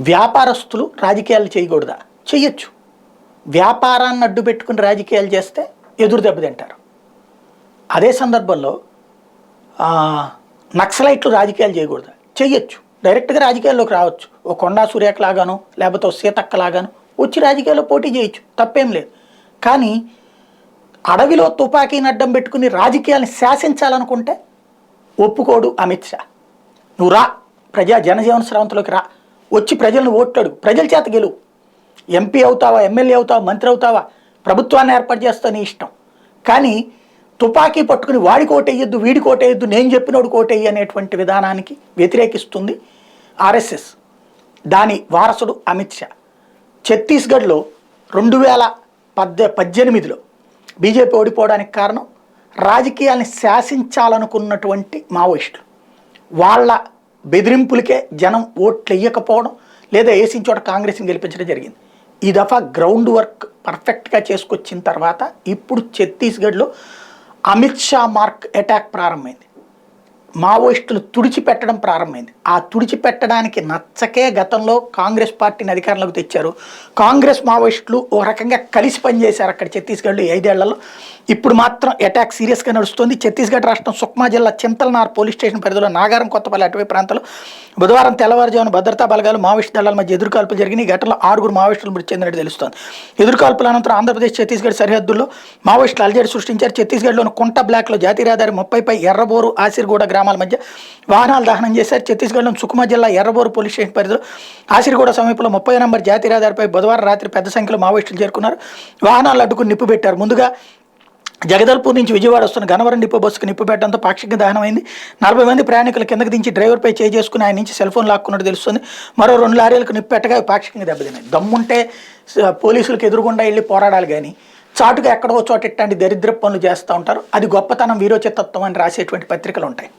వ్యాపారస్తులు రాజకీయాలు చేయకూడదా? చెయ్యొచ్చు. వ్యాపారాన్ని అడ్డు పెట్టుకుని రాజకీయాలు చేస్తే ఎదురు దెబ్బతింటారు. అదే సందర్భంలో నక్సలైట్లు రాజకీయాలు చేయకూడదా? చెయ్యొచ్చు. డైరెక్ట్గా రాజకీయాల్లోకి రావచ్చు. ఓ కొండా సురేఖ లాగాను లేకపోతే ఓ సీతక్క లాగాను వచ్చి రాజకీయాల్లో పోటీ చేయొచ్చు, తప్పేం లేదు. కానీ అడవిలో తుపాకీని అడ్డం పెట్టుకుని రాజకీయాన్ని శాసించాలనుకుంటే ఒప్పుకోడు అమిత్ షా. నువ్వు రా, జనజీవన స్రవంతిలోకి రా, వచ్చి ప్రజలను ఓట్లాడు, ప్రజల చేత గెలువు. ఎంపీ అవుతావా, ఎమ్మెల్యే అవుతావా, మంత్రి అవుతావా, ప్రభుత్వాన్ని ఏర్పాటు చేస్తా నీ ఇష్టం. కానీ తుపాకీ పట్టుకుని వాడికి ఓటేయొద్దు, వీడికి ఓటేయొద్దు, నేను చెప్పినోడు ఓటేయి అనేటువంటి విధానానికి వ్యతిరేకిస్తుంది ఆర్ఎస్ఎస్. దాని వారసుడు అమిత్ షా. ఛత్తీస్గఢ్లో 2018లో బీజేపీ ఓడిపోవడానికి కారణం రాజకీయాల్ని శాసించాలనుకున్నటువంటి మావోయిస్టులు. వాళ్ళ బెదిరింపులకే జనం ఓట్లు వేయకపోవడం, లేదా వేసిన చోట కాంగ్రెస్ని గెలిపించడం జరిగింది. ఈ దఫా గ్రౌండ్ వర్క్ పర్ఫెక్ట్గా చేసుకొచ్చిన తర్వాత ఇప్పుడు ఛత్తీస్గఢ్లో అమిత్ షా మార్క్ అటాక్ ప్రారంభమైంది. మావోయిస్టులు తుడిచిపెట్టడం ప్రారంభమైంది. ఆ తుడిచిపెట్టడానికి నచ్చకే గతంలో కాంగ్రెస్ పార్టీని అధికారంలోకి తెచ్చారు. కాంగ్రెస్ మావోయిస్టులు ఓ రకంగా కలిసి పనిచేశారు అక్కడ ఛత్తీస్గఢ్లో 5 ఏళ్లలో. ఇప్పుడు మాత్రం అటాక్ సీరియస్గా నడుస్తుంది. ఛత్తీస్గఢ్ రాష్ట్రం సుక్మా జిల్లా చింతల్నార్ పోలీస్ స్టేషన్ పరిధిలో నాగారం కొత్తపల్లి అటవీ ప్రాంతంలో బుధవారం తెల్లవారుజామున భద్రతా బలగాలు మావోయిస్టు దళాల మధ్య ఎదురుకాల్పులు జరిగిన ఈ ఘటనలో 6 మావోయిస్టులు మృతి చెందినట్టు తెలుస్తోంది. ఎదురుకాల్పుల అనంతరం ఆంధ్రప్రదేశ్ ఛత్తీస్గఢ్ సరిహద్దుల్లో మావోయిస్టులు అలజడి సృష్టించారు. ఛత్తీస్గఢ్లోని కుంట బ్లాక్లో జాతీయ రహదారి 30పై ఎర్రబోరు ఆసిర్గూడ గ్రామాల మధ్య వాహనాలు దహనం చేశారు. ఛత్తీస్గఢ్లోని సుకుమా జిల్లా ఎర్రబోరు పోలీస్ స్టేషన్ పరిధిలో ఆసిర్గూడ సమీపంలో 30 నంబర్ జాతీయ రహదారిపై బుధవారం రాత్రి పెద్ద సంఖ్యలో మావోయిస్టులు చేరుకున్నారు. వాహనాలు అడ్డుకుని నిప్పు పెట్టారు. ముందుగా జగదల్పూర్ నుంచి విజయవాడ వస్తున్న గన్నవరం డిపో బస్సుకు నిప్పు పెట్టడంతో పాక్షికంగా దహనమైంది. 40 మంది ప్రయాణికులు కిందకు దించి డ్రైవర్పై చేసుకుని ఆయన నుంచి సెల్ ఫోన్ లాక్కున్నట్టు తెలుస్తుంది. మరో 2 లారీలకు నిప్పు పెట్టగా పాక్షికంగా దెబ్బతిన్నాయి. దమ్ముంటే పోలీసులకు ఎదురుగుండా వెళ్ళి పోరాడాలి, కానీ చాటుగా ఎక్కడో చోట ఇట్లాంటి దరిద్ర పనులు చేస్తూ ఉంటారు. అది గొప్పతనం, వీరోచితత్వం అని రాసేటువంటి పత్రికలు ఉంటాయి.